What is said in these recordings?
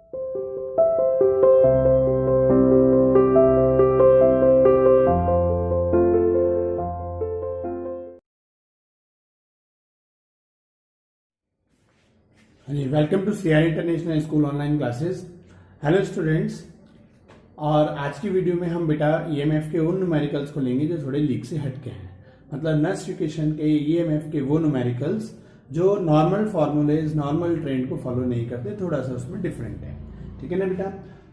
Welcome to CR international school online classes. Hello students, और आज की वीडियो में हम बेटा ईएमएफ के उन न्यूमेरिकल्स को लेंगे जो थोड़े लीक से हटके हैं। मतलब नेक्स्ट इक्वेशन के ईएमएफ के वो न्यूमेरिकल्स जो नॉर्मल फार्मूलेज नॉर्मल ट्रेंड को फॉलो नहीं करते, थोड़ा सा उसमें डिफरेंट है। ठीक है ना बेटा?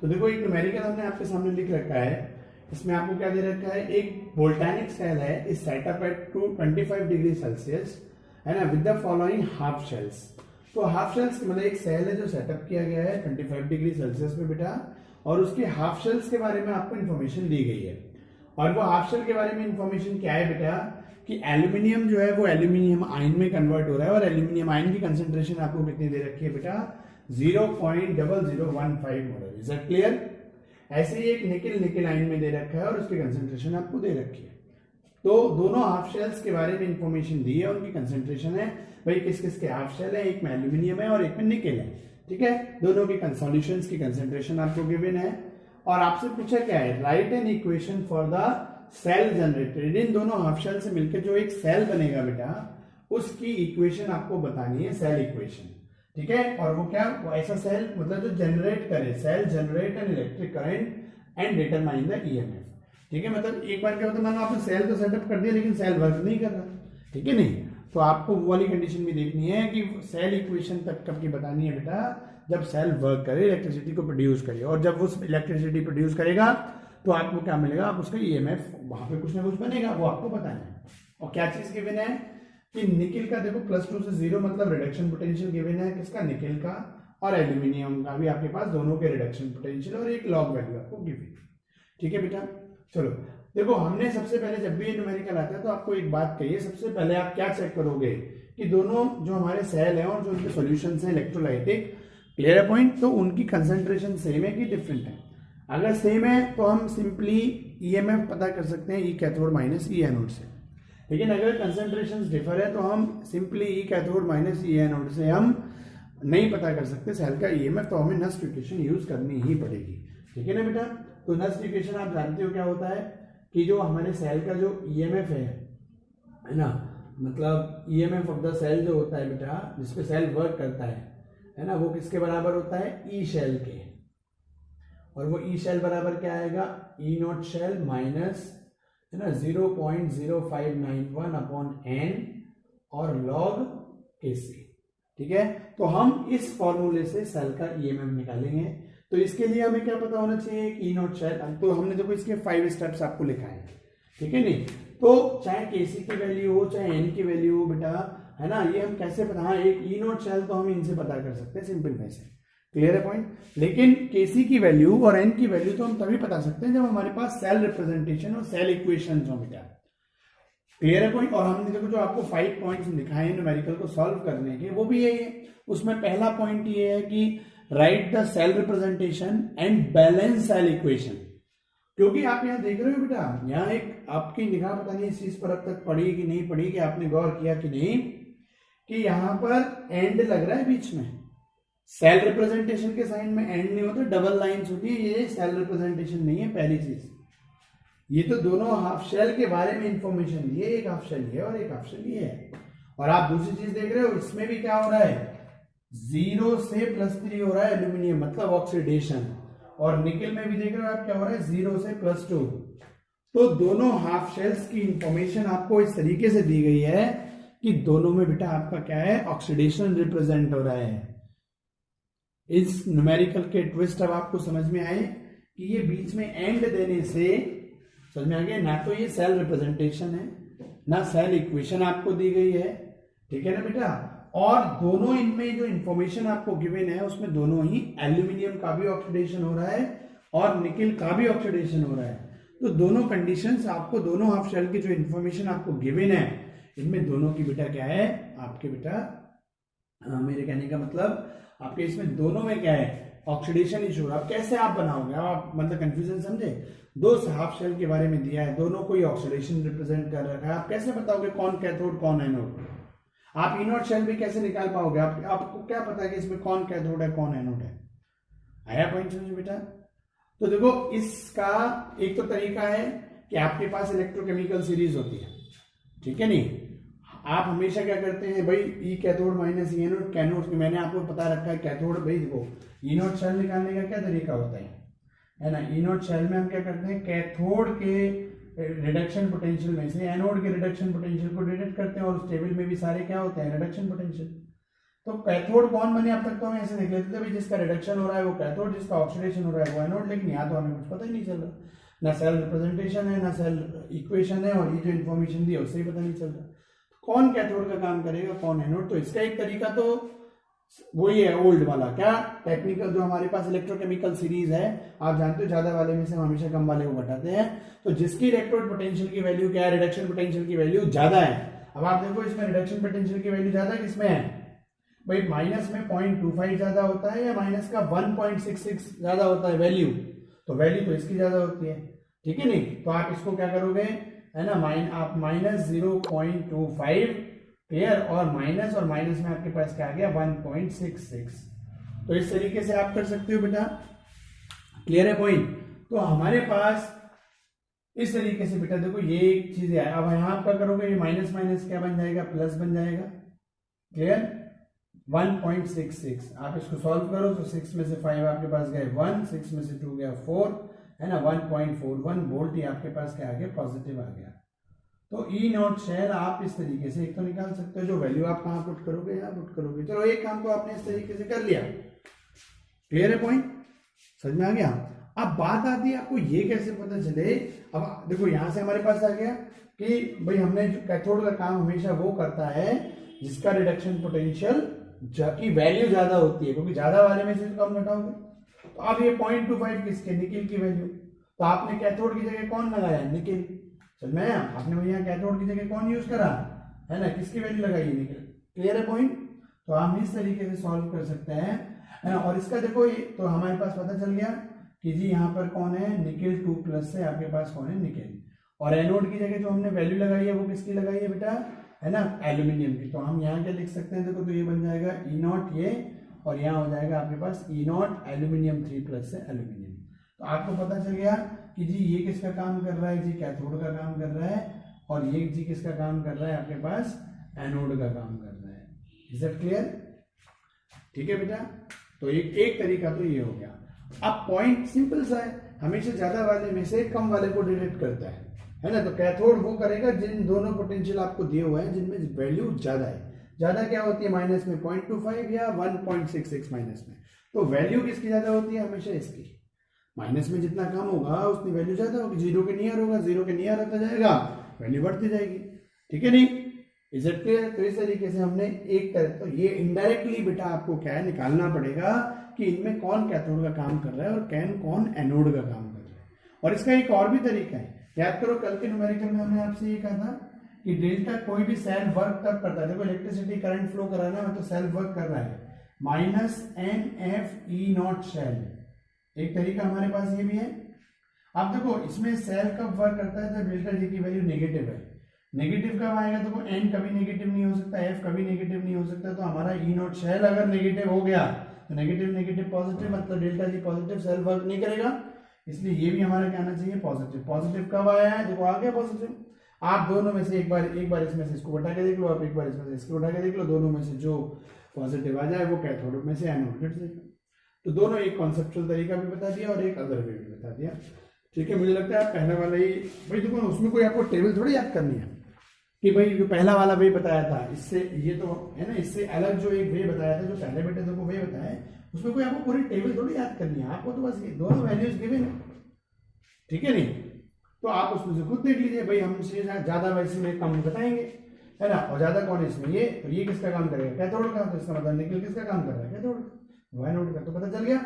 तो देखो, एक न्यूमेरिकल हमने आपके सामने लिख रखा है। इसमें आपको क्या दे रखा है? एक वोल्टेनिक सेल है, इस सेटअप एट 25 डिग्री सेल्सियस, है ना, with the following half shells. तो हाफ शेल्स मतलब एक सेल है जो सेटअप किया गया है 25 डिग्री सेल्सियस पे बेटा, और उसके हाफ शेल्स के बारे में आपको इन्फॉर्मेशन दी गई है। और वो हाफ शेल के बारे में इन्फॉर्मेशन क्या है बेटा कि एल्यूमिनियम जो है वो एल्यूमिनियम आयन में कन्वर्ट हो रहा है, और एल्यूमिनियम आयन की कंसेंट्रेशन आपको कितनी दे रखी है बेटा? 0.0015 मोलर। Is that clear? ऐसे ही एक निकल आयन में दे रखा है और उसकी कंसेंट्रेशन आपको दे रखी है। तो दोनों हाफ शेल्स के बारे में इंफॉर्मेशन दी है, उनकी कंसेंट्रेशन है भाई किस किस के हाफ शेल है, एक में एल्यूमिनियम है और एक में निकल है। ठीक है, दोनों की सॉल्यूशंस की कंसेंट्रेशन आपको गिवन है, और आपसे पूछा क्या है? Write an equation for the cell generated. इन दोनों हाफ शेल से मिलकर जो एक सेल बनेगा बेटा, उसकी इक्वेशन आपको बतानी है, सेल इक्वेशन। ठीक है, और वो क्या? वो ऐसा सेल मतलब जो जनरेट करे, sale generate an electric current and determine the EMF. ठीक है, मतलब एक बार क्या होता है, मानो आपने सेल तो सेटअप कर दिया लेकिन सेल वर्क नहीं कर रहा। ठीक है, नहीं तो आपको वो वाली कंडीशन भी देखनी है कि सेल इक्वेशन तक कब की बतानी है बेटा? जब सेल वर्क करे, इलेक्ट्रिसिटी को प्रोड्यूस करे, और जब वो इलेक्ट्रिसिटी प्रोड्यूस करेगा तो आपको क्या मिलेगा? आप उसका ईएमएफ वहां पे कुछ ना कुछ बनेगा, वो आपको बताना है। और क्या चीज गिवन है कि निकल का देखो +2 से 0 मतलब रिडक्शन पोटेंशियल गिवन है, किसका? निकल का, और एल्यूमिनियम का भी आपके पास दोनों के रिडक्शन पोटेंशियल और एक लॉग वैल्यू आपको गिवन। ठीक है बेटा, चलो देखो, हमने सबसे पहले जब भी ये न्यूमेरिकल आता है तो आपको एक बात कहिए, सबसे पहले आप क्या चेक करोगे कि दोनों जो हमारे सेल हैं और जो उनके सॉल्यूशंस हैं इलेक्ट्रोलाइटिक, क्लियर है पॉइंट, तो उनकी कंसंट्रेशन सेम है कि डिफरेंट है? अगर सेम है तो हम सिंपली ईएमएफ पता कर सकते हैं ई कैथोड माइनस ई एनोड से। लेकिन अगर कंसंट्रेशन डिफर है तो हम सिंपली ई कैथोड माइनस ई एनोड से हम नहीं पता कर सकते सेल का ईएमएफ, तो हमें नस्ट इक्वेशन यूज करनी ही पड़ेगी। ठीक है ना बेटा? तो नस्ट इक्वेशन आप जानते हो क्या होता है कि जो हमारे सेल का जो ईएमएफ है ना, मतलब ईएमएफ ऑफ द सेल जो होता है बेटा, जिसपे सेल वर्क करता है ना, वो किसके बराबर होता है? ई शेल के। और वो ई शेल बराबर क्या आएगा? ई नॉट शेल माइनस, है ना, 0.0591 अपॉन एन और लॉग के सी। ठीक है, तो हम इस फॉर्मूले से सेल का ईएमएफ निकालेंगे। तो इसके लिए हमें क्या पता होना चाहिए? ई नॉट शेल। तो हमने देखो इसके 5 स्टेप्स आपको लिखा है। ठीक है, नहीं तो चाहे केसी की वैल्यू हो चाहे एन की वैल्यू हो बेटा, है ना, ये हम कैसे पता? हाँ, एक ई नॉट शेल तो हम इनसे पता कर सकते हैं सिंपल वे से, क्लियर है पॉइंट। लेकिन केसी की वैल्यू और एन की वैल्यू तो हम तभी बता सकते हैं जब हमारे पास सेल रिप्रेजेंटेशन और सेल इक्वेशन हो बेटा, क्लियर है पॉइंट। और हमने देखो जो आपको 5 पॉइंट्स दिखाए हैं न्यूमेरिकल को सॉल्व करने के, वो भी यही है। उसमें पहला पॉइंट ये है कि write the cell representation and balance cell equation. क्योंकि आप यहां देख रहे हो बेटा, यहां एक आपकी निगाह पता नहीं इस चीज पर अब तक पड़ी कि नहीं पड़ी, कि आपने गौर किया कि नहीं कि यहां पर एंड लग रहा है बीच में। सेल रिप्रेजेंटेशन के साइन में एंड नहीं होता, डबल लाइंस होती है, ये सेल रिप्रेजेंटेशन नहीं है पहली चीज। ये तो दोनों हाफ शेल के बारे में इंफॉर्मेशन दी है, एक हाफ शेल ये और एक हाफ शेल ये है। और आप दूसरी चीज देख रहे हो, इसमें भी क्या हो रहा है? 0 से +3 हो रहा है एल्यूमिनियम, मतलब ऑक्सीडेशन। और निकल में भी देख रहे हो आप क्या हो रहा है? 0 से +2। तो दोनों हाफ शेल्स की इंफॉर्मेशन आपको इस तरीके से दी गई है कि दोनों में बेटा आपका क्या है? ऑक्सीडेशन रिप्रेजेंट हो रहा है। इस न्यूमेरिकल के ट्विस्ट अब आपको समझ में आए कि ये बीच में एंड देने से समझ में आ गया, ना तो ये सेल रिप्रेजेंटेशन है ना सेल इक्वेशन आपको दी गई है। ठीक है ना बेटा? और दोनों इनमें जो इंफॉर्मेशन आपको गिवन है उसमें दोनों ही एल्यूमिनियम का भी ऑक्सीडेशन हो रहा है और निकल का भी ऑक्सीडेशन हो रहा है। तो दोनों कंडीशंस आपको, दोनों हाफ शेल की जो इंफॉर्मेशन आपको गिवन है, इनमें दोनों की बेटा क्या है आपके बेटा, मेरे कहने का मतलब आपके इसमें दोनों में क्या है? Oxidation issue. अब कैसे आप बनाओगे? आप मतलब कंफ्यूजन समझे? दो हाफ शेल के बारे में दिया है, दोनों को ऑक्सीडेशन रिप्रेजेंट कर रखा है, आप कैसे बताओगे कौन कैथोड कौन एनोड? आप ई नॉट शेल भी कैसे निकाल पाओगे? आपको क्या पता है कि इसमें कौन कैथोड है कौन एनोड है? आया पॉइंट समझ बेटा? तो देखो इसका एक तो तरीका है कि आपके पास इलेक्ट्रोकेमिकल सीरीज होती है, ठीक है नहीं? आप हमेशा क्या करते हैं भाई, ई कैथोड माइनस ई एनोड कैनोड, मैंने आपको बता रखा है कैथोड भाई देखो ई नोट शेल निकालने का क्या तरीका होता है ना? ई नोट शेल में हम क्या करते हैं, कैथोड के रिडक्शन पोटेंशियल में से एनोड के रिडक्शन पोटेंशियल को डिडक्ट करते हैं, और उस टेबल में भी सारे क्या होते हैं, रिडक्शन पोटेंशियल। तो कैथोड कौन बने अब तक तो हम ऐसे देख लेते थे भाई, जिसका रिडक्शन हो रहा है वो कैथोड, जिसका ऑक्सीडेशन हो रहा है वो एनोड, लेकिन यहाँ तो हमें कुछ पता ही नहीं चल रहा, ना सेल रिप्रेजेंटेशन है ना सेल इक्वेशन है, और ये जो इन्फॉर्मेशन दी है उससे ही पता नहीं चल रहा कौन कैथोड का काम करेगा कौन एनोड। तो इसका एक तरीका तो वही है ओल्ड वाला, क्या टेक्निकल जो हमारे पास इलेक्ट्रोकेमिकल सीरीज है, आप जानते हो ज्यादा वाले में से हम हमेशा कम वाले को घटाते हैं, तो जिसकी इलेक्ट्रोड पोटेंशियल की वैल्यू क्या है, रिडक्शन पोटेंशियल की वैल्यू ज्यादा है। अब आप देखो इसमें रिडक्शन पोटेंशियल की वैल्यू ज्यादा किसमें है भाई, माइनस में 0.25 ज्यादा होता है या माइनस का 1.66 ज्यादा होता है वैल्यू, तो वैल्यू तो इसकी ज्यादा होती है, ठीक है नहीं? तो आप इसको क्या करोगे है ना, आप माइनस 0.25 क्लियर, और माइनस में आपके पास क्या आ गया 1.66, तो इस तरीके से आप कर सकते हो बेटा, क्लियर है पॉइंट? तो हमारे पास इस तरीके से बेटा देखो ये एक चीज है। अब यहां आप क्या करोगे, ये माइनस माइनस क्या बन जाएगा, प्लस बन जाएगा, क्लियर? 1.66 आप इसको सॉल्व करो तो 6 में से 5 आपके पास गए 1, 6 में से 2 गया 4, है ना, 1.41 वोल्ट ही आपके पास क्या आ गया, पॉजिटिव आ गया। तो ई नॉट शेल आप इस तरीके से एक तो निकाल सकते हो, जो वैल्यू आप कहां पुट करोगे, यहाँ पुट करोगे। चलो एक काम तो आपने इस तरीके से कर लिया, क्लियर है पॉइंट, समझ में आ गया? अब बात आती है आपको ये कैसे पता चले। अब देखो यहां से हमारे पास आ गया कि भाई हमने जो कैथोड का काम हमेशा वो करता है जिसका रिडक्शन पोटेंशियल की वैल्यू ज्यादा होती है, क्योंकि ज्यादा वाले में से तो कम घटाओगे। तो अब ये 0.25 किसके, निकिल की वैल्यू, तो आपने कैथोड की जगह कौन लगाया, निकिल, समझ में आया? आपने भैया कैथोड की जगह कौन यूज करा है ना, किसकी वैल्यू लगाई, निकिल, क्लियर है पॉइंट? तो हम इस तरीके से सॉल्व कर सकते हैं, है ना? और इसका देखो ये तो हमारे पास पता चल गया कि जी यहाँ पर कौन है, निकिल 2+ से आपके पास कौन है, निकिल, और एनोड की जगह जो हमने वैल्यू लगाई है वो किसकी लगाई है बेटा, है ना, एल्यूमिनियम की। तो हम यहाँ क्या लिख सकते हैं, देखो तो ये बन जाएगा ई नॉट ये, और यहाँ हो जाएगा आपके पास ई नॉट एल्यूमिनियम 3+ से एल्यूमिनियम। तो आपको पता चल गया कि जी ये किसका काम कर रहा है, जी कैथोड का काम कर रहा है, और ये जी किसका काम कर रहा है, आपके पास एनोड का काम कर रहा है। Is it clear? ठीक है बेटा, तो एक तरीका तो ये हो गया। अब पॉइंट सिंपल सा है, हमेशा ज्यादा वाले में से कम वाले को डिडक्ट करता है ना? तो कैथोड वो करेगा जिन दोनों पोटेंशियल आपको दिए हुए हैं जिनमें वैल्यू ज्यादा है। ज्यादा क्या होती है, माइनस में 0.25 या 1.66 माइनस में, तो वैल्यू किसकी ज्यादा होती है, हमेशा इसकी। माइनस में जितना कम होगा उतनी वैल्यू ज्यादा होगी, जीरो के नियर होगा, जीरो के नियर आता जाएगा, वैल्यू बढ़ती जाएगी, ठीक है नहीं? Is it clear? तो इस तरीके से हमने एक तरह, तो ये इनडायरेक्टली बेटा आपको क्या है, निकालना पड़ेगा कि इनमें कौन कैथोड का काम कर रहा है और कौन एनोड का काम कर रहा है। और इसका एक और भी तरीका है, याद करो कल के न्यूमेरिकल में हमने आपसे ये कहा था कि डेल्टा कोई भी सेल वर्क तब करता है, देखो इलेक्ट्रिसिटी करंट फ्लो कराना है तो सेल वर्क कर रहा है, -NF E0 शेल, एक तरीका हमारे पास ये भी है। अब देखो इसमें सेल कब वर्क करता है जब डेल्टा जी की वैल्यू नेगेटिव है, नेगेटिव कब आएगा, देखो n कभी नेगेटिव नहीं हो सकता, f कभी नेगेटिव नहीं हो सकता, तो हमारा E0 शेल अगर नेगेटिव हो गया तो नेगेटिव नेगेटिव पॉजिटिव, मतलब delta G positive, cell work नहीं करेगा, इसलिए ये भी हमारा क्या आना चाहिए, पॉजिटिव। पॉजिटिव कब आया है, देखो आ गया पॉजिटिव। आप दोनों में से एक बार इसमें से इसको उठा के देख लो, आप एक बार इसमें से इसको उठा के देख लो, दोनों में से जो पॉजिटिव आ जाए वो कैथोड में से एनोड कट जाएगा। तो दोनों एक कॉन्सेप्चुअल तरीका भी बता दिया और एक अदर वे भी बता दिया, ठीक है? मुझे लगता है पहले वाला ही भाई, देखो उसमें कोई आपको टेबल थोड़ी याद करनी है कि भाई जो पहला वाला वे बताया था इससे ये तो है ना, इससे अलग जो एक वे बताया था, जो पहले बेटे देखो वे बताया, उसमें कोई आपको पूरी टेबल थोड़ी याद करनी है, आपको तो बस ये दोनों वैल्यूज गिवन है, ठीक है नहीं? तो आप उसमें से खुद देख लीजिए भाई, हमसे ज्यादा वैसे में कम बताएंगे, है ना, और ज्यादा कौन है इसमें, ये तो ये किसका काम करेगा, कैथोड का, तो इसका मतलब निकल किसका काम कर रहा है, कैथोड का, एनोड का, तो पता चल गया।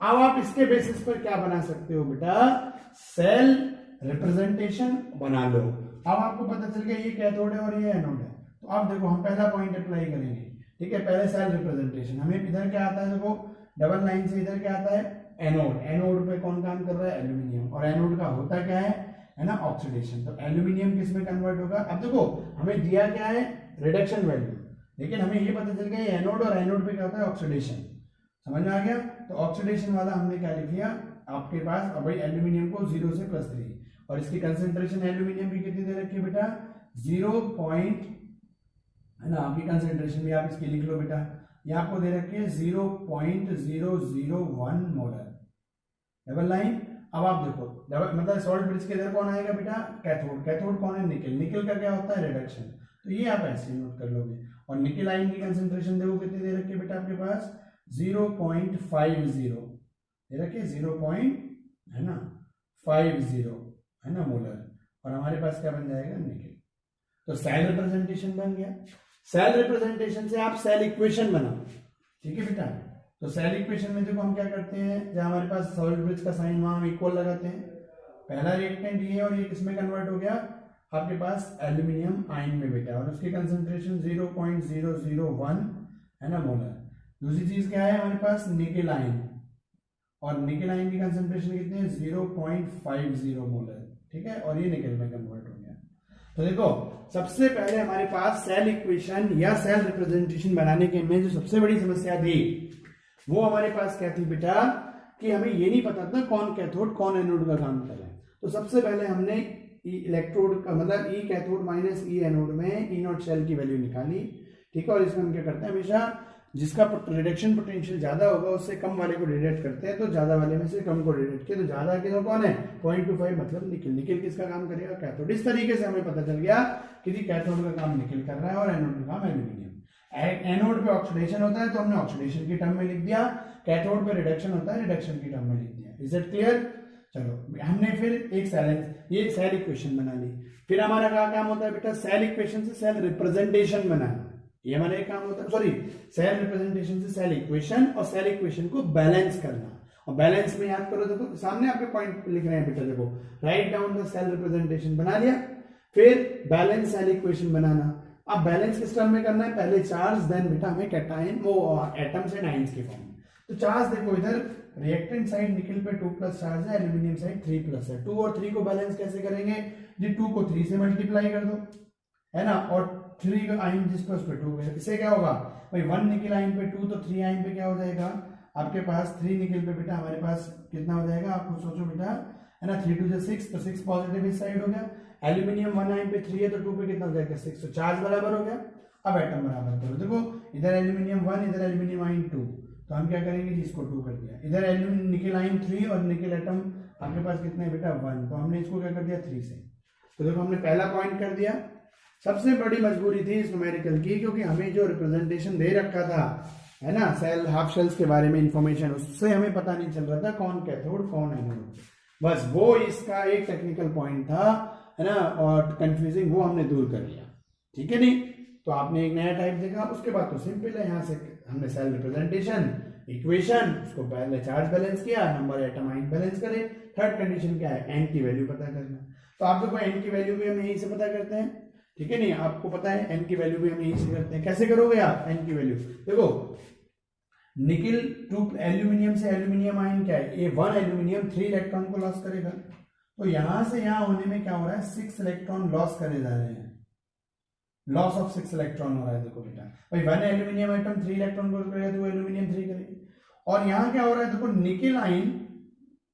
अब आप इसके बेसिस पर क्या बना सकते हो बेटा, सेल रिप्रेजेंटेशन बना लो। अब आपको पता चल गया ये कैथोड है और ये एनोड है, तो अब देखो हम पहला पॉइंट अप्लाई करेंगे, ठीक है? पहले सेल रिप्रेजेंटेशन, हमें इधर क्या आता है, देखो डबल लाइन से इधर क्या आता है, एनोड, एनोड पे कौन काम कर रहा है, एल्यूमिनियम, और एनोड का होता क्या है ना, ऑक्सीडेशन, तो एल्यूमिनियम किस में कन्वर्ट होगा। अब देखो हमें दिया क्या है, रिडक्शन वैल्यू, लेकिन हमें ये पता चल गया एनोड और एनोड पे क्या होता है, ऑक्सीडेशन, समझ में आ गया। तो ऑक्सीडेशन वाला हमने क्या लिख लिया आपके पास, अब भाई एल्यूमिनियम को 0 से +3 और इसकी कंसेंट्रेशन एल्यूमिनियम की कितनी दे रखी है बेटा 0 पॉइंट, है ना, आपकी कंसेंट्रेशन भी आप इसकी लिख लो बेटा, ये आपको दे रखी है 0.001 मोलर। Double line. अब आप देखो डबल मतलब सॉल्ट ब्रिज के इधर कौन आएगा बेटा कैथोड, कैथोड कौन है निकल, निकल का क्या होता है रिडक्शन, तो ये आप ऐसे नोट कर लोगे। और निकल आयन की कंसेंट्रेशन देखो कितनी दे रखी है बेटा आपके पास 0.50 दे रखी है 0. है ना 50 है ना मोलर, और हमारे पास क्या बन जाएगा निकल। तो सेल रिप्रेजेंटेशन बन गया। सेल रिप्रेजेंटेशन से आप सेल इक्वेशन बनाओ, ठीक है बेटा। तो सेल इक्वेशन में देखो हम क्या करते हैं, जहां हमारे पास सॉलिड ब्रिज का साइन वहां हम इक्वल लगाते हैं, पहला रिएक्टेंट ये और ये किसमें कन्वर्ट हो गया आपके पास एल्यूमिनियम आयन में बेटा, और उसकी कंसेंट्रेशन 0.001 है ना मोलर। दूसरी चीज क्या है हमारे पास निकल आयन, और निकल आयन की कंसेंट्रेशन कितनी है 0.50 मोलर, ठीक है, और ये निकल में कन्वर्ट हो गया। तो देखो सबसे पहले हमारे पास सेल इक्वेशन या सेल रिप्रेजेंटेशन बनाने के में जो सबसे बड़ी समस्या थी वो हमारे पास क्या थी बेटा कि हमें ये नहीं पता था कौन कैथोड कौन एनोड का काम कर रहा है। तो सबसे पहले हमने इलेक्ट्रोड का मतलब ई कैथोड माइनस ई एनोड में ई नॉट शेल की वैल्यू निकाली, ठीक है। और इसमें हम क्या करते हैं हमेशा जिसका रिडक्शन पोटेंशियल ज्यादा होगा उससे कम वाले को डिडक्ट करते हैं, तो ज्यादा वाले में से कम को डिडक्ट किया, तो ज्यादा के तो कौन है 0.25 मतलब निकल, निकल किसका काम करेगा कैथोड। इस तरीके से हमें पता चल गया कि कैथोड का काम निकल कर रहा है और एनोड का काम एल्यूमिनियम। एनोड पे ऑक्सीडेशन होता है तो हमने ऑक्सीडेशन की टर्म में लिख दिया, कैथोड पे रिडक्शन होता है रिडक्शन की टर्म में लिख दिया। Is it clear. चलो हमने फिर एक ये सेल इक्वेशन बना ली। फिर हमारा क्या काम होता है बेटा सेल इक्वेशन से सेल रिप्रेजेंटेशन बनाना, ये हमारा एक काम होता है, सॉरी सेल रिप्रेजेंटेशन से सेल इक्वेशन, और सेल इक्वेशन को बैलेंस करना। और बैलेंस में याद करो देखो सामने आपके पॉइंट लिख रहे हैं बेटा, देखो write down the cell representation बना लिया, फिर बैलेंस सेल इक्वेशन बनाना। अब बैलेंस किस टर्म में करना है, पहले चार्ज देन बेटा हमें कैटायन वो एटम्स एंड आयंस के फॉर्म में। तो चार्ज देखो इधर रिएक्टेंट साइड निकल पे 2+ चार्ज है, एल्यूमिनियम साइड 3+ है। 2 और 3 को बैलेंस कैसे करेंगे जी 2 को 3 से मल्टीप्लाई कर दो, है ना, और 3 का आयन जिस पे उस पे 2 है, इससे क्या होगा भाई 1 निकल आयन पे 2 तो 3 आयन पे क्या हो जाएगा आपके पास 3 निकल पे बेटा हमारे पास कितना हो जाएगा आपको सोचो बेटा, है ना 3 2 6 तो 6 पॉजिटिव इस साइड हो गया, एल्यूमिनियम 1 आयन पे 3 है तो 2 पे कितना हो जाएगा 6, तो चार्ज बराबर हो गया। अब एटम बराबर करो, देखो इधर एल्यूमिनियम 1 इधर एल्यूमिनियम आयन 2, तो हम क्या करेंगे जी इसको 2 कर दिया, इधर एल्यूमिनियम निकल आयन 3 और निकल एटम आपके पास कितना है बेटा 1, तो हमने इसको क्या कर दिया 3 से। तो देखो हमने पहला पॉइंट कर दिया। सबसे बड़ी मजबूरी थी इस न्यूमेरिकल की क्योंकि हमें जो रिप्रेजेंटेशन दे रखा था, है ना, सेल हाफ शेल्स के बारे में इंफॉर्मेशन, उससे हमें पता नहीं चल रहा था कौन कैथोड कौन एनोड, बस वो इसका एक टेक्निकल पॉइंट था, है ना, और कंफ्यूजिंग वो हमने दूर कर लिया, ठीक है नहीं। तो आपने एक नया टाइप देखा, उसके बाद तो सिंपल है, यहाँ से हमने सेल रिप्रेजेंटेशन इक्वेशन, उसको पहले चार्ज बैलेंस किया, नंबर एटम आयन बैलेंस करे, थर्ड कंडीशन क्या है एन की वैल्यू पता करना। तो आप देखो एन की वैल्यू भी हम यहीं से पता करते हैं, ठीक है नहीं, आपको पता है एन की वैल्यू भी हम यहीं से करते हैं। कैसे करोगे आप एन की वैल्यू, देखो निकल 2 एल्यूमिनियम से एल्यूमिनियम आयन क्या है, ये 1 एल्यूमिनियम 3 इलेक्ट्रॉन को लॉस करेगा, तो यहां से यहां होने में क्या हो रहा है 6 इलेक्ट्रॉन लॉस करे जा रहे हैं, लॉस ऑफ 6 इलेक्ट्रॉन हो रहा है। देखो बेटा भाई 1 एल्यूमिनियम एटम 3 इलेक्ट्रॉन को करेगा तो एल्यूमिनियम 3 करेगी, और यहाँ क्या हो रहा है देखो निकल आयन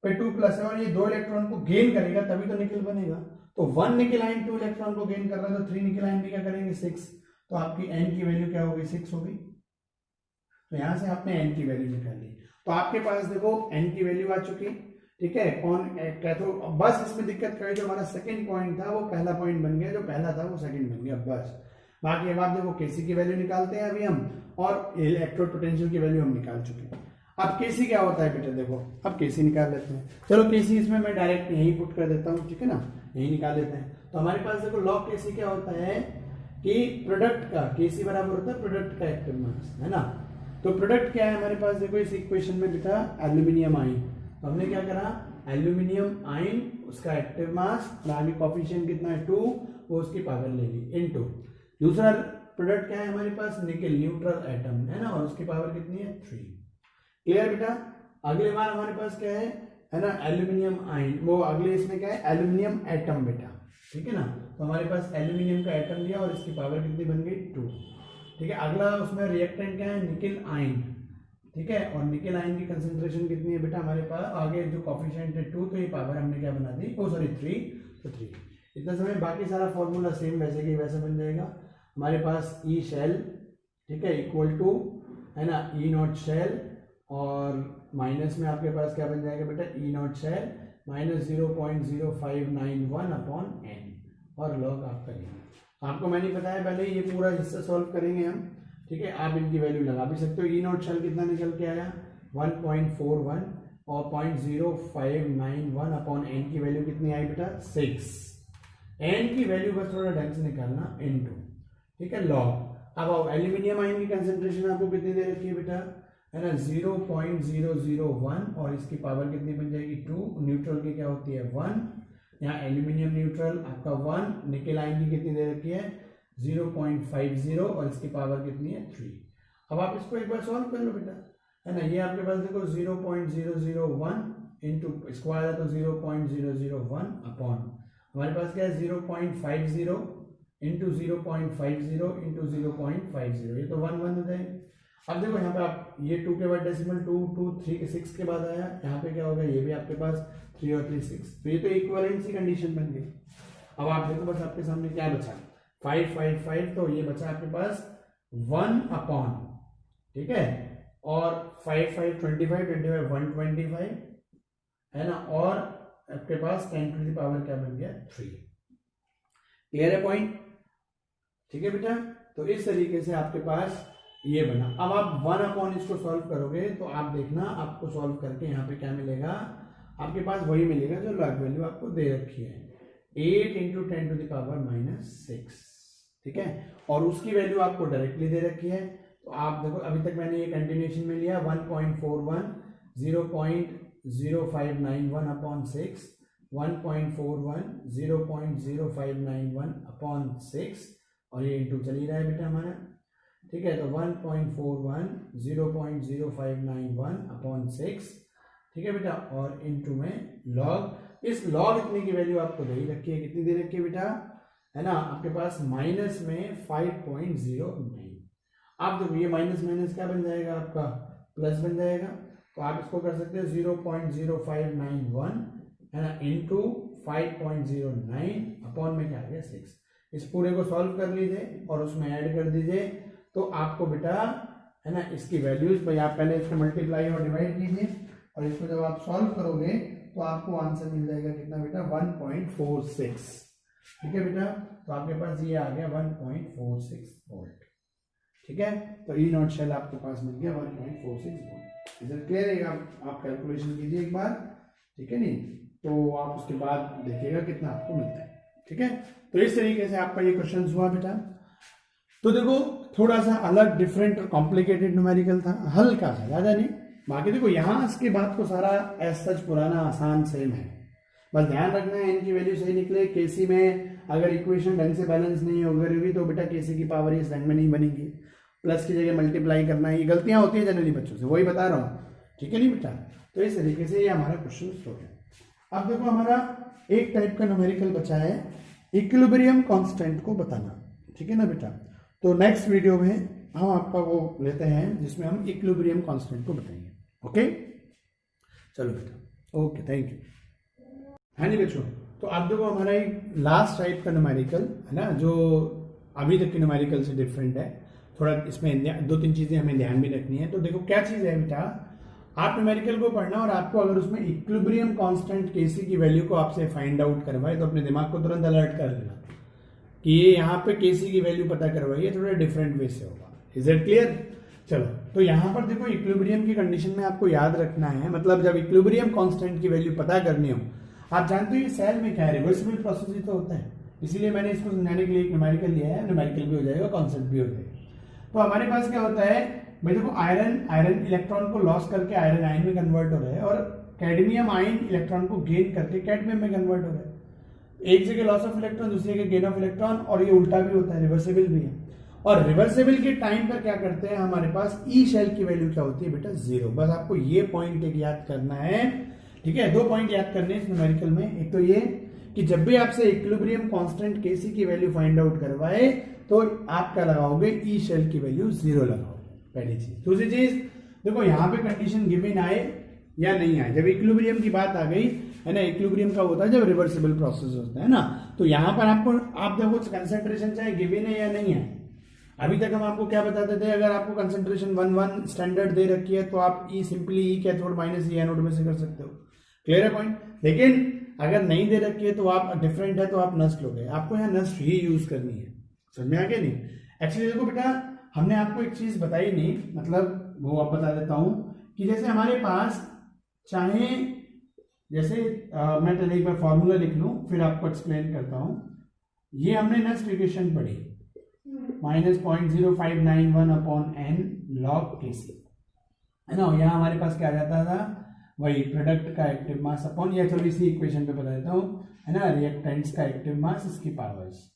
पे 2+ है और ये 2 इलेक्ट्रॉन को गेन करेगा तभी तो निकल बनेगा, तो 1 निकल आयन 2 इलेक्ट्रॉन को गेन कर रहा है तो 3 निकल आयन भी क्या करेंगे 6, तो आपकी एन की वैल्यू क्या होगी 6 होगी। तो यहां से आपने एन की वैल्यू निकाल ली, तो आपके पास देखो एन की वैल्यू आ चुकी, ठीक है। कौन कैथोड, बस इसमें दिक्कत क्या है जो हमारा सेकंड पॉइंट था वो पहला पॉइंट बन गया, जो पहला था वो सेकंड बन गया, बस। बाकी अब आप देखो केसी की वैल्यू निकालते हैं अभी हम, और इलेक्ट्रोड पोटेंशियल की वैल्यू हम निकाल चुके हैं। अब केसी क्या होता है बेटा, देखो अब केसी निकाल लेते हैं, चलो केसी इसमें मैं डायरेक्ट यही पुट कर देता हूँ, ठीक है ना, यही निकाल लेते हैं। तो हमारे पास देखो लॉग केसी क्या होता है कि प्रोडक्ट का केसी बराबर होता है प्रोडक्ट का एक्टिव मास, है ना। तो प्रोडक्ट क्या है हमारे पास, देखो इस इक्वेशन में लिखा एल्यूमिनियम आयन, तो हमने क्या करा एल्यूमिनियम आयन उसका एक्टिव मास, आगे कोफिशिएंट कितना है 2, वो उसकी पावर ले ली इनटू, दूसरा प्रोडक्ट क्या है हमारे पास निकल न्यूट्रल एटम, है ना, और उसकी पावर कितनी है 3। क्लियर बेटा। अगले बार हमारे पास क्या है ना एल्यूमिनियम आयन, वो अगले इसमें क्या है एल्यूमिनियम एटम बेटा, ठीक है ना। तो हमारे पास एल्यूमिनियम का एटम लिया और इसकी पावर कितनी बन गई 2, ठीक है। अगला उसमें रिएक्टेंट क्या है निकल आयन, ठीक है, और निकेल आयन की कंसेंट्रेशन कितनी है बेटा हमारे पास, आगे जो कॉफिशिएंट है 2, तो ये पावर हमने क्या बना दी, ओ सॉरी 3, तो 3 इतना समय। बाकी सारा फॉर्मूला सेम वैसे कि वैसे बन जाएगा हमारे पास, ई शेल, ठीक है, इक्वल टू, है ना, ई नॉट शेल, और माइनस में आपके पास क्या बन जाएगा बेटा, E naught cell minus 0.0591 upon N, और लॉग आपका ये। आपको मैंने बताया पहले, ये पूरा हिस्सा सॉल्व करेंगे हम, ठीक है। आप इनकी वैल्यू लगा भी सकते हो। ई नॉट शेल कितना निकल के आया 1.41, और 0.0591 अपॉन एन की वैल्यू कितनी आई बेटा 6। एन की वैल्यू बस थोड़ा ढंग से निकालना, इनटू, ठीक है, लॉग। अब एल्यूमिनियम आयन की कंसेंट्रेशन आपको कितनी दे रखी है बेटा, है ना, 0.001, और इसकी पावर कितनी बन जाएगी 2। न्यूट्रल की क्या होती है 1, यहाँ एल्यूमिनियम न्यूट्रल आपका 1, निकेल आयन की कितनी दे रखी है 0.50, और इसकी पावर कितनी है 3। अब आप इसको एक बार सॉल्व कर लो बेटा, है ना। ये आपके पास देखो 0.001 इंटू इसको आया तो 0.001 अपॉन हमारे पास क्या है 0.50 इंटू 0.50 इंटू 0.50, ये तो 1 हो जाएगा। अब देखो यहाँ पे आप ये 2 के बाद डेसिमल 2, 2, 3 के 6 के बाद आया, यहाँ पे क्या होगा, ये भी आपके पास 3 और 3 6, तो ये तो इक्विवेलेंसी कंडीशन बन गई। अब आप देखो बस आपके सामने क्या बचा, 5, 5, 5, तो ये बचा आपके पास 1 अपॉन, ठीक है, और 5, 5, 25, 25, 125, है ना, और आपके पास 10 टू द पावर क्या बन गया 3। क्लियर है पॉइंट, ठीक है बेटा। तो इस तरीके से आपके पास ये बना। अब आप 1 अपॉन इसको सॉल्व करोगे तो आप देखना आपको सॉल्व करके यहाँ पे क्या मिलेगा, आपके पास वही मिलेगा जो लॉग वैल्यू आपको दे रखी है, 8 इंटू 10 टू द पावर -6, ठीक है, और उसकी वैल्यू आपको डायरेक्टली दे रखी है। तो आप देखो अभी तक मैंने ये कंटिन्यूएशन में लिया 1.41, 0.0591 अपॉन 6, 1.41, 0.0591 अपॉन 6, और ये इंटू चल ही रहा है बेटा हमारा, ठीक है। तो 1.41, 0.0591 अपॉन 6, ठीक है बेटा, और इंटू में लॉग। इस लॉग इतने की वैल्यू आपको दे रखी है, कितनी दे रखी है बेटा, है ना, आपके पास माइनस में 5.09। आप देखो ये माइनस माइनस क्या बन जाएगा आपका प्लस बन जाएगा, तो आप इसको कर सकते हो 0.0591, है ना, इंटू 5.09 अपॉन में क्या आ गया 6। इस पूरे को सॉल्व कर लीजिए और उसमें ऐड कर दीजिए, तो आपको बेटा, है ना, इसकी वैल्यूज भाई आप पहले इसको मल्टीप्लाई और डिवाइड कीजिए, और इसको जब आप सॉल्व करोगे तो आपको आंसर मिल जाएगा कितना बेटा 1.46, ठीक है बेटा। तो आपके पास ये आ गया 1.46 वोल्ट, ठीक है। तो ई नॉट शेल आपके पास मिल गया 1.46 वोल्ट। इधर क्लियर है, आप कैलकुलेशन कीजिए एक बार, ठीक है नहीं, तो आप उसके बाद देखिएगा कितना आपको मिलता है, ठीक है। तो इस तरीके से आपका ये क्वेश्चन हुआ बेटा। तो देखो थोड़ा सा अलग, डिफरेंट और कॉम्प्लिकेटेड न्यूमेरिकल था, हल्का सा, ज्यादा नहीं। बाकी देखो यहाँ इसके बाद को सारा एज सच पुराना आसान सेम है, बस ध्यान रखना है इनकी वैल्यू सही निकले। केसी में अगर इक्वेशन ढंग से बैलेंस नहीं होगी तो बेटा केसी की पावर इस रंग में नहीं बनेगी, प्लस की जगह मल्टीप्लाई करना है, ये गलतियां होती है जनरली बच्चों से, वही बता रहा हूँ, ठीक है नहीं बेटा। तो इस तरीके से ये हमारा क्वेश्चन हो गया। अब देखो हमारा एक टाइप का न्यूमेरिकल बचा है, इक्विलिब्रियम कांस्टेंट को बताना, ठीक है ना बेटा। तो नेक्स्ट वीडियो में हम आपका वो लेते हैं जिसमें हम इक्विलिब्रियम कांस्टेंट को बताएंगे, ओके। चलो बेटा, ओके, थैंक यू। हाँ जी बच्चों, तो आप देखो हमारा एक लास्ट टाइप का न्यूमेरिकल है ना, जो अभी तक के न्यूमेरिकल से डिफरेंट है थोड़ा, इसमें 2-3 चीजें हमें ध्यान भी रखनी है। तो देखो क्या चीज है बेटा, आप न्यूमेरिकल को पढ़ना और आपको अगर उसमें इक्विलिब्रियम कांस्टेंट केसी की वैल्यू को आपसे फाइंड आउट करवाए तो अपने दिमाग को तुरंत अलर्ट कर देना कि ये यहाँ पे केसी की वैल्यू पता करवाइए, थोड़ा डिफरेंट वे से होगा। Is it clear? चलो, तो यहाँ पर देखो इक्विलिब्रियम की कंडीशन में आपको याद रखना है, मतलब जब इक्विलिब्रियम कांस्टेंट की वैल्यू पता करनी हो, आप जानते हो ये सेल में क्या है, रिवर्सिबल प्रोसेस ही तो होता है, इसीलिए मैंने इसको समझाने के लिए एक न्यूमेरिकल लिया है, न्यूमेरिकल भी हो जाएगा, कॉन्सेप्ट भी हो जाएगा। तो हमारे पास क्या होता है भाई, देखो आयरन इलेक्ट्रॉन को लॉस करके आयरन आयन में कन्वर्ट हो रहा है, और कैडमियम आयन इलेक्ट्रॉन को गेन करके कैडमियम में कन्वर्ट हो रहा है। एक जगह लॉस ऑफ इलेक्ट्रॉन, दूसरी जगह गेन ऑफ इलेक्ट्रॉन, और ये उल्टा भी होता है, रिवर्सिबल भी है। और रिवर्सिबल के टाइम पर क्या करते हैं, हमारे पास ई शेल की वैल्यू क्या होती है बेटा 0। बस आपको ये पॉइंट एक याद करना है, ठीक है। 2 पॉइंट याद करने हैं इस न्यूमेरिकल में, एक तो ये कि जब भी आपसे इक्विलिब्रियम कांस्टेंट केसी की वैल्यू फाइंड आउट करवाए तो आप क्या लगाओगे, ई शेल की वैल्यू 0 लगाओगे, पहली चीज। दूसरी चीज, देखो यहाँ पे कंडीशन गिवन आए या नहीं आए, जब इक्विलिब्रियम की बात आ गई है ना, इक्विलिब्रियम का होता है जब रिवर्सिबल प्रोसेस होता है ना, तो यहाँ पर आपको आप देखो कंसेंट्रेशन चाहे गिवन है या नहीं है। अभी तक हम आपको क्या बताते थे, अगर आपको कंसेंट्रेशन 1 स्टैंडर्ड दे रखी है तो आप ई सिंपली ई कैथोड माइनस ई एनोड में से कर सकते हो, क्लियर है पॉइंट। लेकिन अगर नहीं दे रखी है तो आप डिफरेंट है तो आप नस्ट लोगे, आपको यहाँ नस्ट ही यूज करनी है, समझ में आ गया नहीं। एक्चुअली देखो बेटा, हमने आपको एक चीज बताई नहीं, मतलब वो आप बता देता हूं कि जैसे हमारे पास चाहे जैसे मैं पहले एक बार फॉर्मूला लिख लूं फिर आपको एक्सप्लेन करता हूं। ये हमने नस्ट इक्वेशन पढ़ी -0.0591 अपॉन n log Kc, है ना। यहाँ हमारे पास क्या आ जाता था, वही प्रोडक्ट का एक्टिव मास अपॉन, या चलो इसी इक्वेशन पे बता देता हूँ, है ना, रिएक्टेंट्स का एक्टिव मास इसकी पावर्स।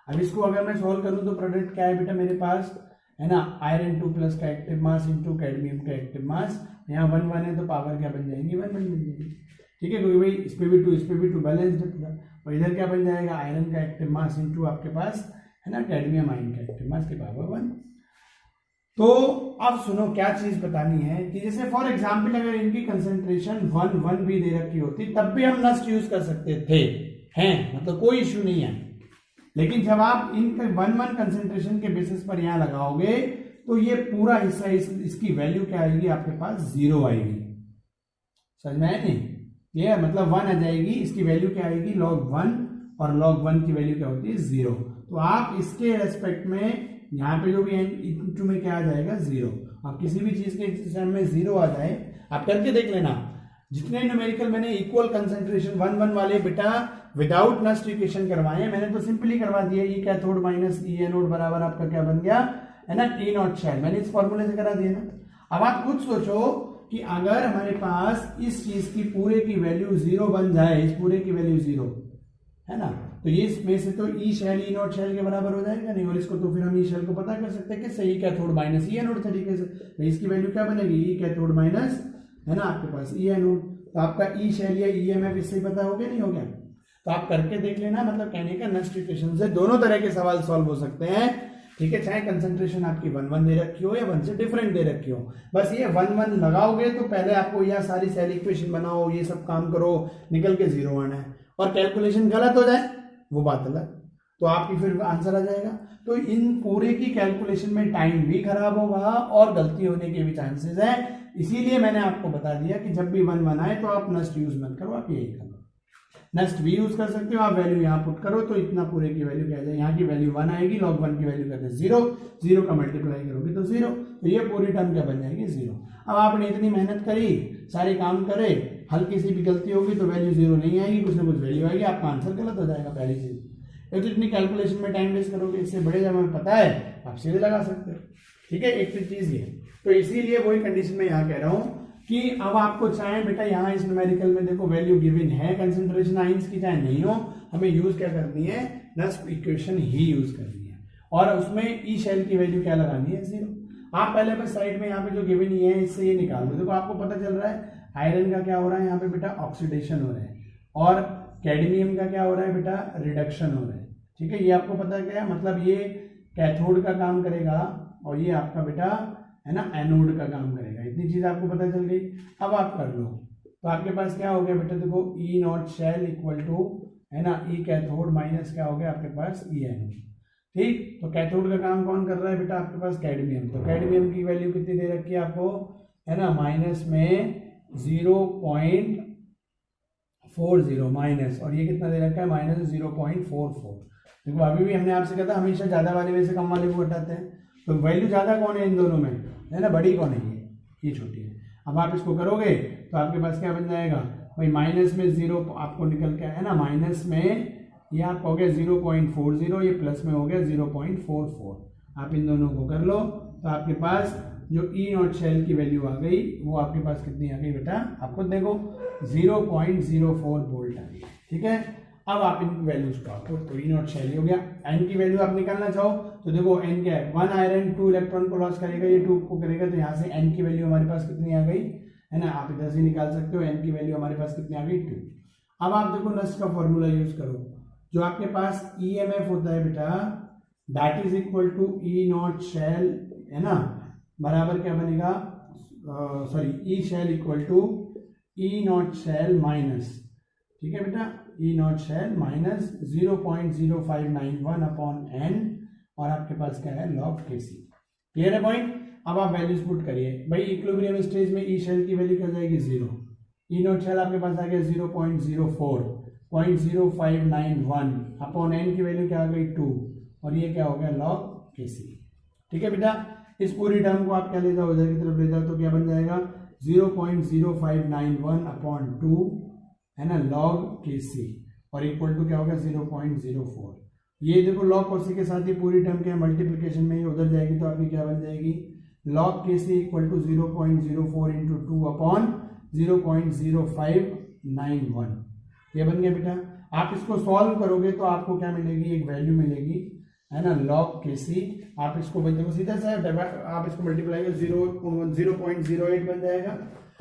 अब इसको अगर मैं सॉल्व करूँ तो प्रोडक्ट क्या है बेटा मेरे पास, है ना, आयरन 2 प्लस का एक्टिव मास इंटू कैडमियम का एक्टिव मास, यहाँ 1 1 है तो पावर क्या बन जाएंगी 1 बन जाएगी, ठीक है, क्योंकि भाई इस पे भी 2 इस पे भी 2 बैलेंस्ड है। और इधर क्या बन जाएगा, आयरन का एक्टिव मास इंटू आपके पास, है ना, कैडमियम आयन का एक्टिव मास की पावर 1। तो अब सुनो क्या चीज बतानी है कि जैसे फॉर एग्जाम्पल अगर इनकी कंसेंट्रेशन 1 भी दे रखी होती तब भी हम नस्ट यूज कर सकते थे, हैं, मतलब कोई इश्यू नहीं है। लेकिन जब आप इन 1 कंसेंट्रेशन के बेसिस पर यहां लगाओगे तो ये पूरा हिस्सा इसकी वैल्यू क्या आएगी आपके पास 0 आएगी, समझ में आया नहीं, ये मतलब 1 आ जाएगी, इसकी वैल्यू क्या आएगी log 1, और log 1 की वैल्यू क्या होती है 0। तो आप इसके रेस्पेक्ट में यहाँ पे जो भी इंटू में क्या आ जाएगा 0। आप किसी भी चीज के एग्जाम में 0 आ जाए आप करके देख लेना, जितने न्यूमेरिकल मैंने इक्वल कंसेंट्रेशन 1 वाले बेटा विदाउट नस्ट इक्वेशन करवाए, मैंने तो सिंपली करवा दिया, ई कैथोड माइनस ई एनोड बराबर आपका क्या बन गया, है ना, टी नॉट शेल, मैंने इस फॉर्मूले से करा दिया ना। अब आप खुद सोचो कि अगर हमारे पास इस चीज की पूरे की वैल्यू 0 बन जाए, इस पूरे की वैल्यू 0 है ना, तो ये इसमें से तो ई शेल ई नॉट शेल के बराबर हो जाएगा नहीं, और इसको तो फिर हम ई शेल को पता कर सकते हैं कि सही कैथोड माइनस ई एनोड तरीके से, तो इसकी वैल्यू क्या बनेगी, ई कैथोड माइनस, है ना, आपके पास ई एनोड, तो आपका ई शेल या ईएमएफ इससे पता हो गया नहीं हो गया। तो आप करके देख लेना, मतलब कहने का नस्ट इक्वेशन से दोनों तरह के सवाल सॉल्व हो सकते हैं, ठीक है, चाहे कंसेंट्रेशन आपकी 1 दे रखी हो या 1 से डिफरेंट दे रखी हो। बस ये 1 लगाओगे तो पहले आपको यह सारी सेल इक्वेशन बनाओ, ये सब काम करो, निकल के 0 आना है, और कैलकुलेशन गलत हो जाए वो बात अलग, तो आपकी फिर आंसर आ जाएगा। तो इन पूरे की कैलकुलेशन में टाइम भी खराब होगा और गलती होने के भी चांसेस है, इसीलिए मैंने आपको बता दिया कि जब भी 1 आए तो आप नस्ट यूज मत करो, आप यही करो, नस्ट भी यूज कर सकते हो, आप वैल्यू यहाँ पुट करो तो इतना पूरे की वैल्यू क्या जाए, यहाँ की वैल्यू 1 आएगी, log 1 की वैल्यू कहते हैं 0, 0 का मल्टीप्लाई करोगे तो 0, तो ये पूरी टर्म क्या बन जाएगी 0। अब आपने इतनी मेहनत करी, सारे काम करे, हल्की सी भी गलती होगी तो वैल्यू 0 नहीं आएगी, कुछ ना कुछ वैल्यू आएगी, आपका आंसर गलत हो जाएगा। पहली चीज एक तो इतनी कैलकुलेशन में टाइम वेस्ट करोगे, इससे बड़े जब हमें पता है आप सीधे लगा सकते हो, ठीक है, एक चीज ये। तो इसीलिए वही कंडीशन में यहाँ कह रहा हूँ कि अब आपको चाहे बेटा यहाँ इस न्यूमेरिकल में देखो वैल्यू गिवन है कंसेंट्रेशन आइंस की, चाहे नहीं हो, हमें यूज क्या करनी है, नस्ट इक्वेशन ही यूज करनी है, और उसमें ई शेल की वैल्यू क्या लगानी है 0। आप पहले बस साइड में यहाँ पे जो गिवन ही है इससे ये निकाल दो, देखो आपको पता चल रहा है आयरन का क्या हो रहा है यहाँ पे बेटा ऑक्सीडेशन हो रहा है, और कैडमियम का क्या हो रहा है बेटा रिडक्शन हो रहा है, ठीक है, ये आपको पता क्या है, मतलब ये कैथोड का काम करेगा और ये आपका बेटा, है ना, एनोड का काम करेगा, इतनी चीज आपको पता चल गई। अब आप कर लो तो आपके पास क्या हो गया बेटा, देखो ई नॉट शेल इक्वल टू, है ना, ई कैथोड माइनस क्या हो गया आपके पास ई एनोड, ठीक। तो कैथोड का काम कौन कर रहा है बेटा आपके पास कैडमियम, तो कैडमियम की वैल्यू कितनी दे रखी है आपको, है ना, माइनस में 0.40 माइनस, और ये कितना दे रखा है माइनस 0.44। देखो अभी भी हमने आपसे कहा था हमेशा ज्यादा वाले में से कम वाले को घटाते हैं, तो वैल्यू ज्यादा कौन है इन दोनों में, है ना, बड़ी कौन है, ये छोटी है। अब आप इसको करोगे तो आपके पास क्या बन जाएगा भाई, माइनस में 0 आपको निकल के, है ना, माइनस में ये आपका हो गया 0.40, ये प्लस में हो गया 0.44। आप इन दोनों को कर लो तो आपके पास जो ई नॉट शेल की वैल्यू आ गई वो आपके पास कितनी आ गई बेटा, आपको देखो 0.04 वोल्ट आ गई, ठीक है। अब आप इन वैल्यूज को आपको, तो ई नॉट शेल हो गया, एन की वैल्यू आप निकालना चाहो तो देखो एन क्या है, 1 आयरन 2 इलेक्ट्रॉन को लॉस करेगा, ये 2 को करेगा, तो यहाँ से एन की वैल्यू हमारे पास कितनी आ गई, है ना, आप इधर से निकाल सकते हो, एन की वैल्यू हमारे पास कितनी आ गई 2। अब आप देखो नस्ट का फॉर्मूला यूज करो, जो आपके पास ईएमएफ होता है बेटा that is equal to E naught cell, है ना, बराबर क्या बनेगा sorry E cell equal to E naught cell minus, ठीक है बेटा, E naught cell minus 0.0591 upon N, और आपके पास क्या है लॉग के सी। क्लियर है पॉइंट। अब आप वैल्यूज पुट करिए भाई, इक्विलिब्रियम स्टेज में ई शेल की वैल्यू क्या जाएगी 0, ई नॉट शेल आपके पास आ गया 0.04, 0.0591 अपॉन एन की वैल्यू क्या आ गई 2, और ये क्या हो गया लॉग के सी। ठीक है बेटा, इस पूरी टर्म को आप क्या ले जाओ इधर की तरफ ले जाओ तो क्या बन जाएगा 0.0591 अपॉन 2 है ना लॉग के सी, और इक्वल टू क्या होगा 0.04। ये देखो लॉग के सी के साथ ये पूरी टर्म क्या मल्टीप्लिकेशन में ही उधर जाएगी तो आपकी क्या बन जाएगी लॉग के सी इक्वल टू 0.04 इंटू 2 अपॉन 0.0591। ये बन गया बेटा। आप इसको सॉल्व करोगे तो आपको क्या मिलेगी, एक वैल्यू मिलेगी है ना लॉग के सी। आप इसको देखो सीधा सा आप इसको मल्टीप्लाई कर 0.08 बन जाएगा।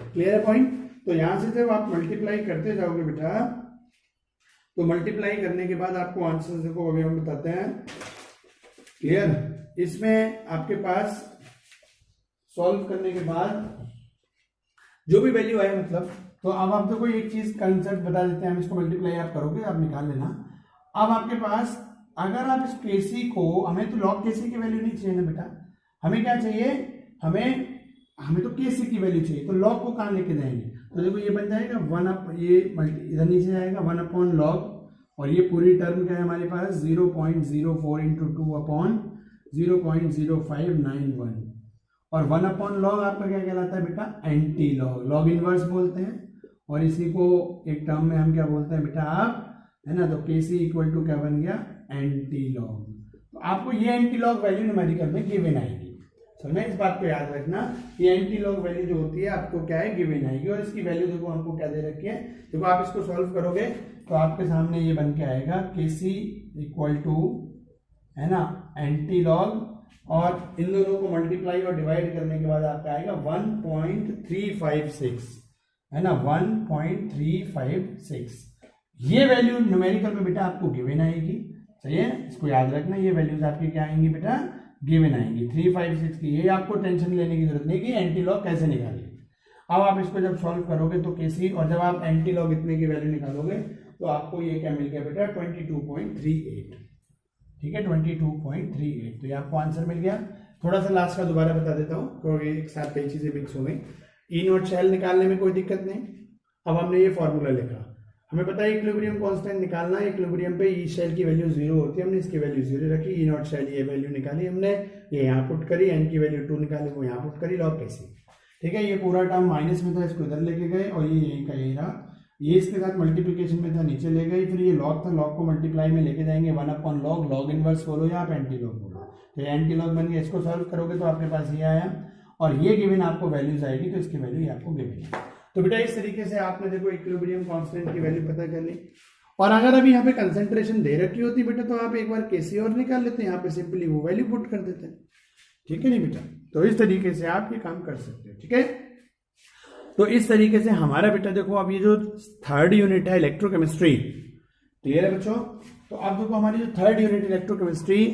क्लियर है पॉइंट। तो यहां से जब आप मल्टीप्लाई करते जाओगे बेटा, तो मल्टीप्लाई करने के बाद आपको आंसर देखो अभी हम बताते हैं। क्लियर। इसमें आपके पास सॉल्व करने के बाद जो भी वैल्यू आए मतलब, तो अब आप देखो एक चीज कंसेप्ट बता देते हैं, हम इसको मल्टीप्लाई आप करोगे आप निकाल लेना। अब आपके पास अगर आप इस केसी को, हमें तो लॉग केसी की वैल्यू नहीं चाहिए ना बेटा, हमें क्या चाहिए, हमें तो केसी की वैल्यू चाहिए। तो लॉग को कहाँ लेके जाएंगे, तो देखो ये बन जाएगा 1 अप, ये इधर नीचे जाएगा 1 अपॉन लॉग, और ये पूरी टर्म क्या है हमारे पास 0.04 इंटू 2 अपॉन 0.0591, और 1 अपॉन लॉग आपका क्या कहलाता है बेटा एंटी लॉग, लॉग इनवर्स बोलते हैं। और इसी को एक टर्म में हम क्या बोलते हैं बेटा आप, है ना, तो केसी इक्वल टू क्या बन गया एंटी लॉग। तो आपको ये एंटी लॉग वैल्यू न्यूमेरिकल में गिवन आएगी। समझे, इस बात को याद रखना, ये एंटी लॉग वैल्यू जो होती है आपको क्या है गिवन आएगी। और इसकी वैल्यू देखो हमको क्या दे रखी है, देखो आप इसको सॉल्व करोगे तो आपके सामने ये बन के आएगा केसी इक्वल टू है ना एंटी लॉग, और इन दोनों को मल्टीप्लाई और डिवाइड करने के बाद आपका आएगा 1.356, है ना 1.356। ये वैल्यू न्यूमेरिकल में बेटा आपको गिवन आएगी। सही है, इसको याद रखना, ये वैल्यूज आपकी क्या आएंगी बेटा गिवन आएंगी 356 की। ये आपको टेंशन लेने की जरूरत नहीं कि एंटी लॉग कैसे निकालेंगे। अब आप इसको जब सॉल्व करोगे तो केसी, और जब आप एंटी लॉग इतने की वैल्यू निकालोगे तो आपको ये क्या मिल गया बेटा 22.38। ठीक है 22.38। तो ये आपको आंसर मिल गया। थोड़ा सा लास्ट का दोबारा बता देता हूँ क्योंकि एक साथ कई चीजें मिक्स हो गई। ई नॉट शेल निकालने में कोई दिक्कत नहीं। अब हमने ये फॉर्मूला लिखा, हमें पता है इक्विलिब्रियम कांस्टेंट निकालना है। इक्विलिब्रियम पे ई शेल की वैल्यू 0 होती है, हमने इसकी वैल्यू 0 रखी। ई नॉट शेल ये वैल्यू निकाली हमने, ये यहाँ पुट करी, एन की वैल्यू 2 निकाली वो यहाँ पुट करी, लॉग कैसी। ठीक है, ये पूरा टर्म माइनस में था, इसको इधर लेके गए, और ये यहीं का यही रहा। ये इसके साथ मल्टीप्लिकेशन में था, नीचे ले गई। फिर ये लॉग था, लॉग को मल्टीप्लाई में लेके जाएंगे 1 अपॉन लॉग, लॉग इनवर्स बोलो या आप एंटी लॉग बोलो। तो ये एंटी लॉग बन गया। इसको सॉल्व करोगे तो आपके पास ये आया, और ये गिवन आपको वैल्यूज आएगी, तो इसकी वैल्यू आपको गिवन है। तो बेटा इस तरीके से आपने देखो इक्विलिब्रियम कांस्टेंट की वैल्यू पता कर ली। और अगर अभी यहाँ पे कंसेंट्रेशन दे रखी होती बेटा तो आप एक बार केसी और निकाल लेते हैं, यहाँ पे सिंपली वो वैल्यू पुट कर देते हैं। ठीक है नहीं बेटा, तो इस तरीके से आप ये काम कर सकते हो। ठीक है, तो इस तरीके से हमारा बेटा देखो अब ये जो थर्ड यूनिट है इलेक्ट्रोकेमिस्ट्री, क्लियर है बच्चों। तो अब देखो हमारी जो थर्ड यूनिट इलेक्ट्रोकेमिस्ट्री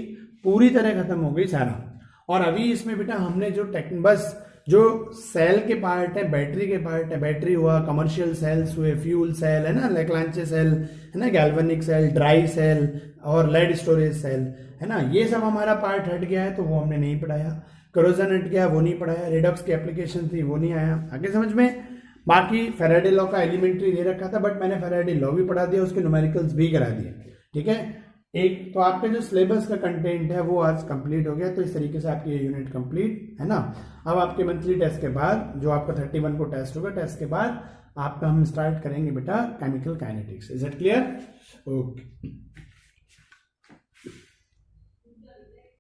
पूरी तरह खत्म हो गई सारा। और अभी इसमें बेटा हमने जो बस जो सेल के पार्ट है, बैटरी के पार्ट है, बैटरी हुआ, कमर्शियल सेल्स हुए, फ्यूल सेल है ना, लेक्लांचे सेल है ना, गैल्वेनिक सेल, ड्राई सेल और लेड स्टोरेज सेल है ना, ये सब हमारा पार्ट हट गया है तो वो हमने नहीं पढ़ाया। करोजन हट गया वो नहीं पढ़ाया, रेडॉक्स की एप्लीकेशन थी वो नहीं आया आगे समझ में। बाकी फेराडे लॉ का एलिमेंट्री दे रखा था, बट मैंने फेराडे लॉ भी पढ़ा दिया, उसके न्यूमेरिकल्स भी करा दिए। ठीक है, एक तो आपका जो सिलेबस का कंटेंट है वो आज कंप्लीट हो गया। तो इस तरीके से आपकी ये यूनिट कंप्लीट है ना। अब आपके मंथली टेस्ट के बाद जो आपका 31 को टेस्ट होगा, टेस्ट के बाद आपका हम स्टार्ट करेंगे बेटा chemical kinetics. Is it clear? Okay.